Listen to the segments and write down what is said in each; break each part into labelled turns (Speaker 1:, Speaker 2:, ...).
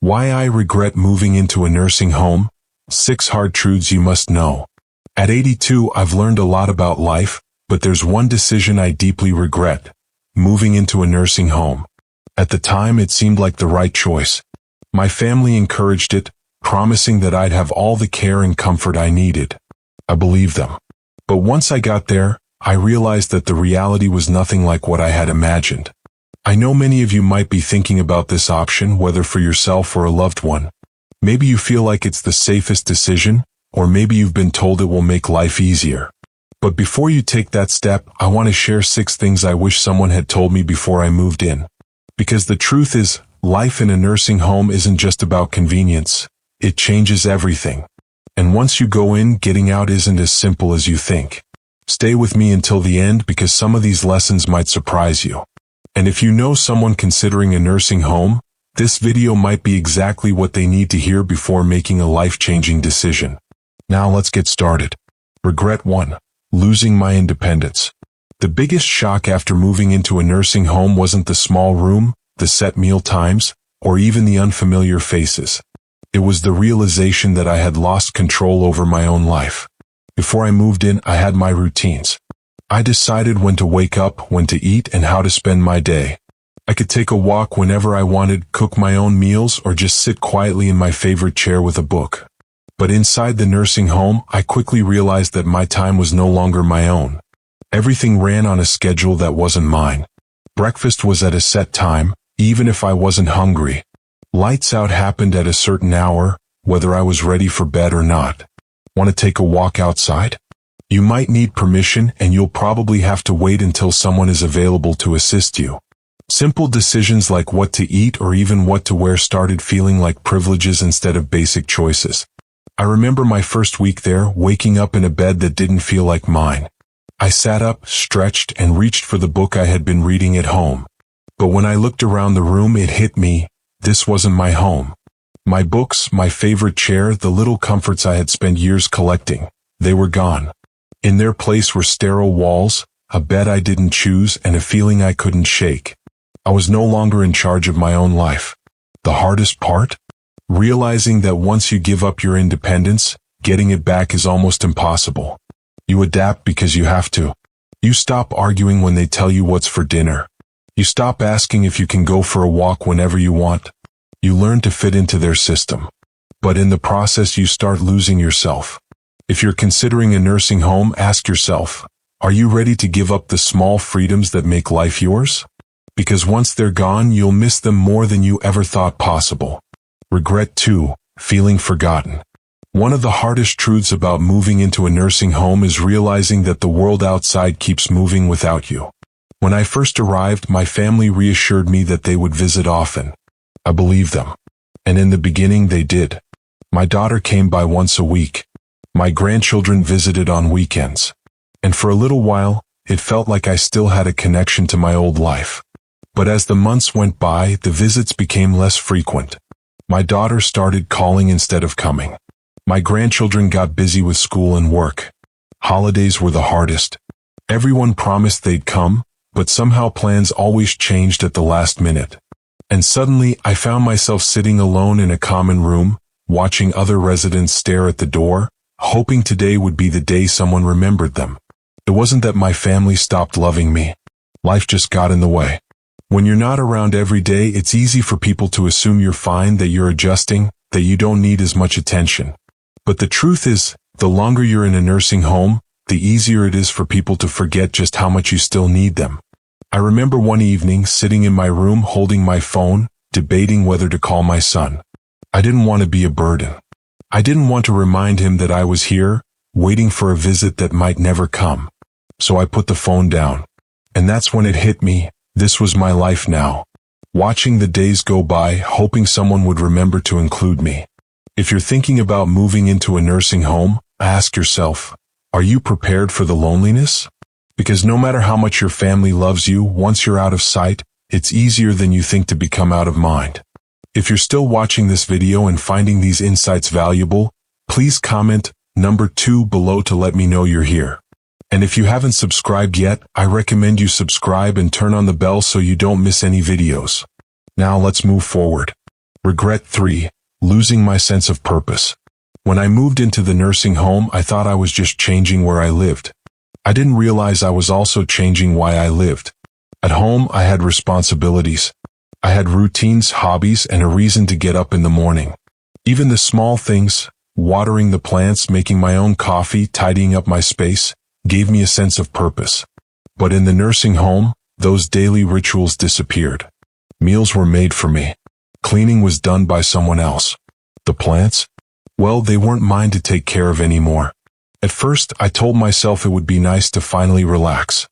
Speaker 1: Why I regret moving into a nursing home. 6 hard truths you must know. At 82, I've learned a lot about life, but there's one decision I deeply regret: moving into a nursing home. At the time, it seemed like the right choice. My family encouraged it, promising that I'd have all the care and comfort I needed. I believed them. But once I got there, I realized that the reality was nothing like what I had imagined. I know many of you might be thinking about this option, whether for yourself or a loved one. Maybe you feel like it's the safest decision, or maybe you've been told it will make life easier. But before you take that step, I want to share 6 things I wish someone had told me before I moved in. Because the truth is, life in a nursing home isn't just about convenience. It changes everything. And once you go in, getting out isn't as simple as you think. Stay with me until the end, because some of these lessons might surprise you. And if you know someone considering a nursing home, this video might be exactly what they need to hear before making a life-changing decision. Now let's get started. Regret 1. Losing my independence. The biggest shock after moving into a nursing home wasn't the small room, the set meal times, or even the unfamiliar faces. It was the realization that I had lost control over my own life. Before I moved in, I had my routines. I decided when to wake up, when to eat, and how to spend my day. I could take a walk whenever I wanted, cook my own meals, or just sit quietly in my favorite chair with a book. But inside the nursing home, I quickly realized that my time was no longer my own. Everything ran on a schedule that wasn't mine. Breakfast was at a set time, even if I wasn't hungry. Lights out happened at a certain hour, whether I was ready for bed or not. Want to take a walk outside? You might need permission, and you'll probably have to wait until someone is available to assist you. Simple decisions like what to eat or even what to wear started feeling like privileges instead of basic choices. I remember my first week there, waking up in a bed that didn't feel like mine. I sat up, stretched, and reached for the book I had been reading at home. But when I looked around the room, it hit me: this wasn't my home. My books, my favorite chair, the little comforts I had spent years collecting, they were gone. In their place were sterile walls, a bed I didn't choose, and a feeling I couldn't shake. I was no longer in charge of my own life. The hardest part? Realizing that once you give up your independence, getting it back is almost impossible. You adapt because you have to. You stop arguing when they tell you what's for dinner. You stop asking if you can go for a walk whenever you want. You learn to fit into their system. But in the process, you start losing yourself. If you're considering a nursing home, ask yourself, are you ready to give up the small freedoms that make life yours? Because once they're gone, you'll miss them more than you ever thought possible. Regret 2. Feeling forgotten. One of the hardest truths about moving into a nursing home is realizing that the world outside keeps moving without you. When I first arrived, my family reassured me that they would visit often. I believed them. And in the beginning, they did. My daughter came by once a week. My grandchildren visited on weekends. And for a little while, it felt like I still had a connection to my old life. But as the months went by, the visits became less frequent. My daughter started calling instead of coming. My grandchildren got busy with school and work. Holidays were the hardest. Everyone promised they'd come, but somehow plans always changed at the last minute. And suddenly, I found myself sitting alone in a common room, watching other residents stare at the door, hoping today would be the day someone remembered them. It wasn't that my family stopped loving me. Life just got in the way. When you're not around every day, it's easy for people to assume you're fine, that you're adjusting, that you don't need as much attention. But the truth is, the longer you're in a nursing home, the easier it is for people to forget just how much you still need them. I remember one evening sitting in my room holding my phone, debating whether to call my son. I didn't want to be a burden. I didn't want to remind him that I was here, waiting for a visit that might never come. So I put the phone down. And that's when it hit me: this was my life now. Watching the days go by, hoping someone would remember to include me. If you're thinking about moving into a nursing home, ask yourself, are you prepared for the loneliness? Because no matter how much your family loves you, once you're out of sight, it's easier than you think to become out of mind. If you're still watching this video and finding these insights valuable, please comment number 2 below to let me know you're here. And if you haven't subscribed yet, I recommend you subscribe and turn on the bell so you don't miss any videos. Now let's move forward. Regret 3. Losing my sense of purpose. When I moved into the nursing home, I thought I was just changing where I lived. I didn't realize I was also changing why I lived. At home, I had responsibilities. I had routines, hobbies, and a reason to get up in the morning. Even the small things, watering the plants, making my own coffee, tidying up my space, gave me a sense of purpose. But in the nursing home, those daily rituals disappeared. Meals were made for me. Cleaning was done by someone else. The plants? Well, they weren't mine to take care of anymore. At first, I told myself it would be nice to finally relax.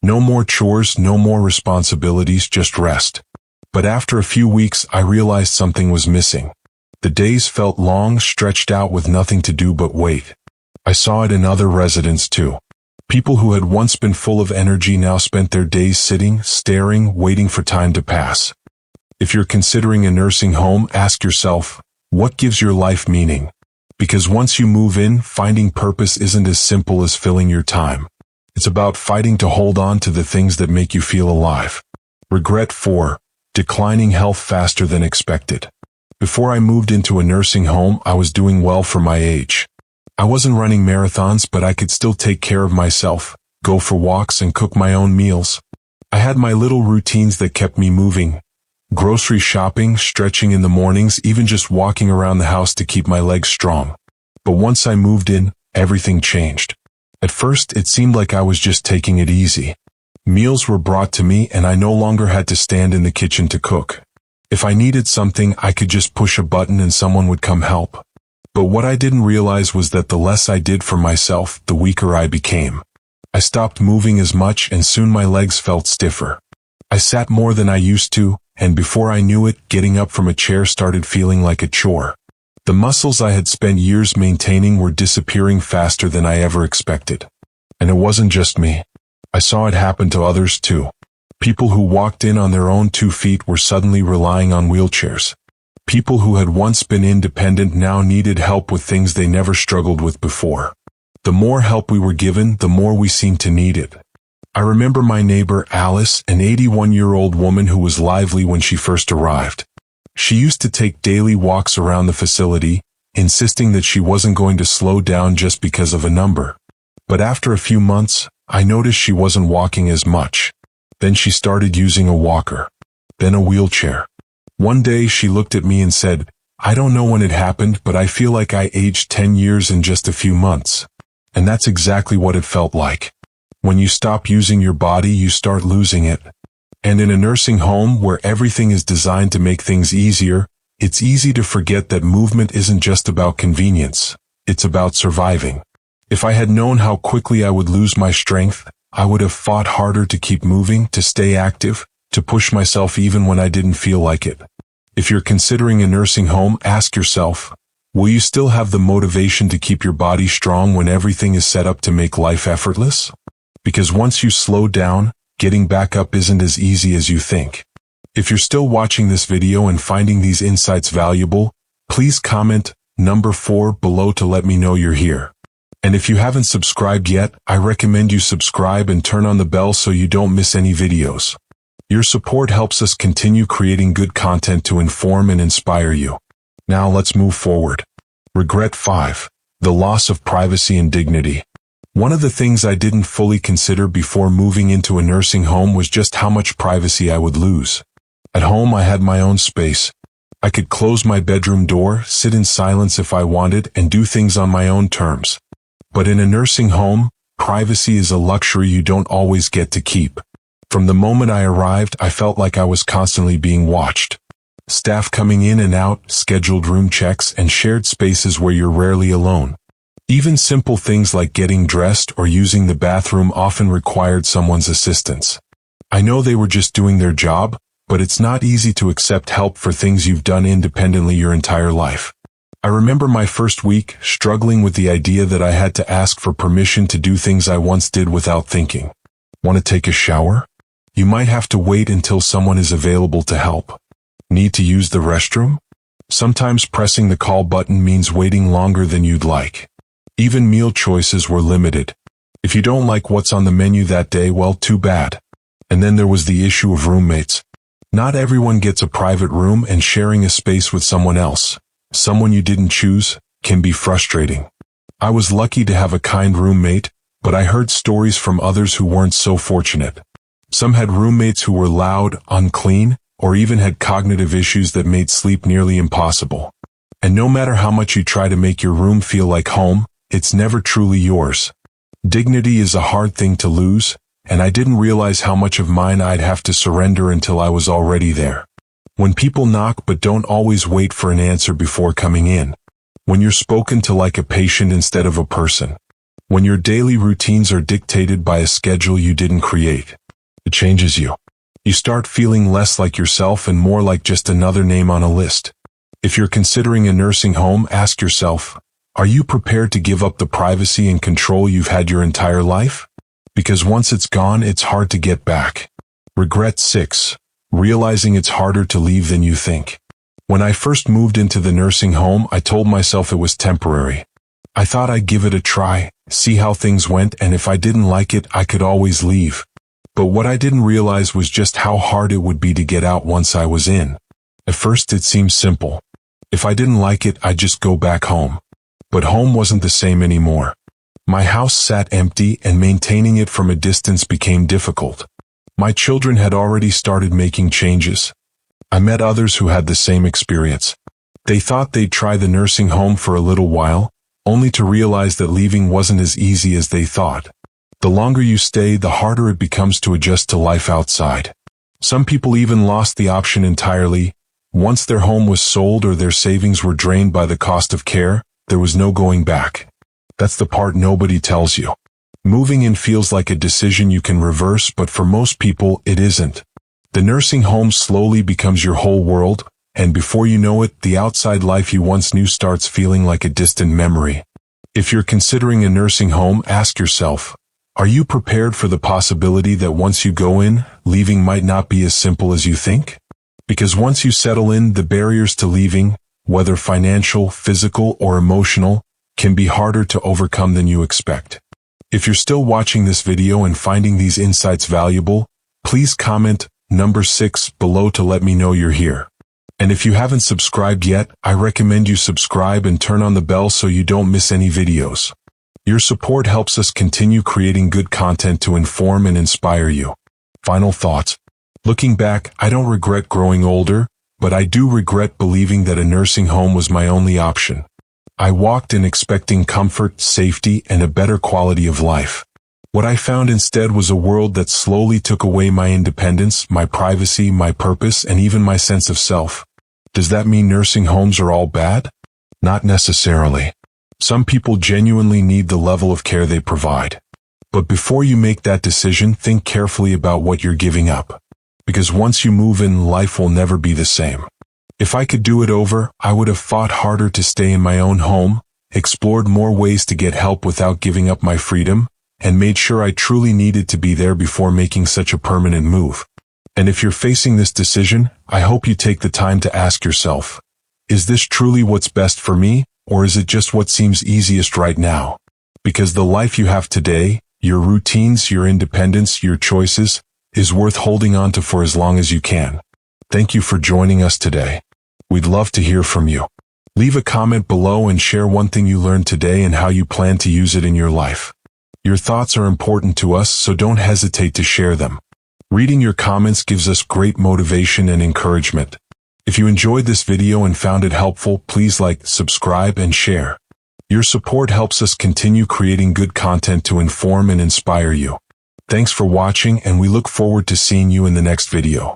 Speaker 1: No more chores, no more responsibilities, just rest. But after a few weeks, I realized something was missing. The days felt long, stretched out with nothing to do but wait. I saw it in other residents too. People who had once been full of energy now spent their days sitting, staring, waiting for time to pass. If you're considering a nursing home, ask yourself, what gives your life meaning? Because once you move in, finding purpose isn't as simple as filling your time. It's about fighting to hold on to the things that make you feel alive. Regret 4. Declining health faster than expected. Before I moved into a nursing home, I was doing well for my age. I wasn't running marathons, but I could still take care of myself, go for walks and cook my own meals. I had my little routines that kept me moving. Grocery shopping, stretching in the mornings, even just walking around the house to keep my legs strong. But once I moved in, everything changed. At first, it seemed like I was just taking it easy. Meals were brought to me and I no longer had to stand in the kitchen to cook. If I needed something, I could just push a button and someone would come help. But what I didn't realize was that the less I did for myself, the weaker I became. I stopped moving as much and soon my legs felt stiffer. I sat more than I used to, and before I knew it, getting up from a chair started feeling like a chore. The muscles I had spent years maintaining were disappearing faster than I ever expected. And it wasn't just me. I saw it happen to others too. People who walked in on their own 2 feet were suddenly relying on wheelchairs. People who had once been independent now needed help with things they never struggled with before. The more help we were given, the more we seemed to need it. I remember my neighbor Alice, an 81-year-old woman who was lively when she first arrived. She used to take daily walks around the facility, insisting that she wasn't going to slow down just because of a number. But after a few months, I noticed she wasn't walking as much. Then she started using a walker. Then a wheelchair. One day she looked at me and said, "I don't know when it happened, but I feel like I aged 10 years in just a few months." And that's exactly what it felt like. When you stop using your body, you start losing it. And in a nursing home where everything is designed to make things easier, it's easy to forget that movement isn't just about convenience. It's about surviving. If I had known how quickly I would lose my strength, I would have fought harder to keep moving, to stay active, to push myself even when I didn't feel like it. If you're considering a nursing home, ask yourself, will you still have the motivation to keep your body strong when everything is set up to make life effortless? Because once you slow down, getting back up isn't as easy as you think. If you're still watching this video and finding these insights valuable, please comment number 4 below to let me know you're here. And if you haven't subscribed yet, I recommend you subscribe and turn on the bell so you don't miss any videos. Your support helps us continue creating good content to inform and inspire you. Now let's move forward. Regret 5. The loss of privacy and dignity. One of the things I didn't fully consider before moving into a nursing home was just how much privacy I would lose. At home, I had my own space. I could close my bedroom door, sit in silence if I wanted, and do things on my own terms. But in a nursing home, privacy is a luxury you don't always get to keep. From the moment I arrived, I felt like I was constantly being watched. Staff coming in and out, scheduled room checks, and shared spaces where you're rarely alone. Even simple things like getting dressed or using the bathroom often required someone's assistance. I know they were just doing their job, but it's not easy to accept help for things you've done independently your entire life. I remember my first week struggling with the idea that I had to ask for permission to do things I once did without thinking. Want to take a shower? You might have to wait until someone is available to help. Need to use the restroom? Sometimes pressing the call button means waiting longer than you'd like. Even meal choices were limited. If you don't like what's on the menu that day, well, too bad. And then there was the issue of roommates. Not everyone gets a private room, and sharing a space with someone else, someone you didn't choose, can be frustrating. I was lucky to have a kind roommate, but I heard stories from others who weren't so fortunate. Some had roommates who were loud, unclean, or even had cognitive issues that made sleep nearly impossible. And no matter how much you try to make your room feel like home, it's never truly yours. Dignity is a hard thing to lose, and I didn't realize how much of mine I'd have to surrender until I was already there. When people knock but don't always wait for an answer before coming in. When you're spoken to like a patient instead of a person. When your daily routines are dictated by a schedule you didn't create. It changes you. You start feeling less like yourself and more like just another name on a list. If you're considering a nursing home, ask yourself, are you prepared to give up the privacy and control you've had your entire life? Because once it's gone, it's hard to get back. Regret 6. Realizing it's harder to leave than you think. When I first moved into the nursing home, I told myself it was temporary. I thought I'd give it a try, see how things went, and if I didn't like it, I could always leave. But what I didn't realize was just how hard it would be to get out once I was in. At first it seemed simple. If I didn't like it, I'd just go back home. But home wasn't the same anymore. My house sat empty, and maintaining it from a distance became difficult. My children had already started making changes. I met others who had the same experience. They thought they'd try the nursing home for a little while, only to realize that leaving wasn't as easy as they thought. The longer you stay, the harder it becomes to adjust to life outside. Some people even lost the option entirely. Once their home was sold or their savings were drained by the cost of care, there was no going back. That's the part nobody tells you. Moving in feels like a decision you can reverse, but for most people, it isn't. The nursing home slowly becomes your whole world, and before you know it, the outside life you once knew starts feeling like a distant memory. If you're considering a nursing home, ask yourself, are you prepared for the possibility that once you go in, leaving might not be as simple as you think? Because once you settle in, the barriers to leaving, whether financial, physical, or emotional, can be harder to overcome than you expect. If you're still watching this video and finding these insights valuable, please comment number 6 below to let me know you're here. And if you haven't subscribed yet, I recommend you subscribe and turn on the bell so you don't miss any videos. Your support helps us continue creating good content to inform and inspire you. Final thoughts. Looking back, I don't regret growing older, but I do regret believing that a nursing home was my only option. I walked in expecting comfort, safety, and a better quality of life. What I found instead was a world that slowly took away my independence, my privacy, my purpose, and even my sense of self. Does that mean nursing homes are all bad? Not necessarily. Some people genuinely need the level of care they provide. But before you make that decision, think carefully about what you're giving up. Because once you move in, life will never be the same. If I could do it over, I would have fought harder to stay in my own home, explored more ways to get help without giving up my freedom, and made sure I truly needed to be there before making such a permanent move. And if you're facing this decision, I hope you take the time to ask yourself, is this truly what's best for me, or is it just what seems easiest right now? Because the life you have today, your routines, your independence, your choices, is worth holding on to for as long as you can. Thank you for joining us today. We'd love to hear from you. Leave a comment below and share one thing you learned today and how you plan to use it in your life. Your thoughts are important to us, so don't hesitate to share them. Reading your comments gives us great motivation and encouragement. If you enjoyed this video and found it helpful, please like, subscribe, and share. Your support helps us continue creating good content to inform and inspire you. Thanks for watching, and we look forward to seeing you in the next video.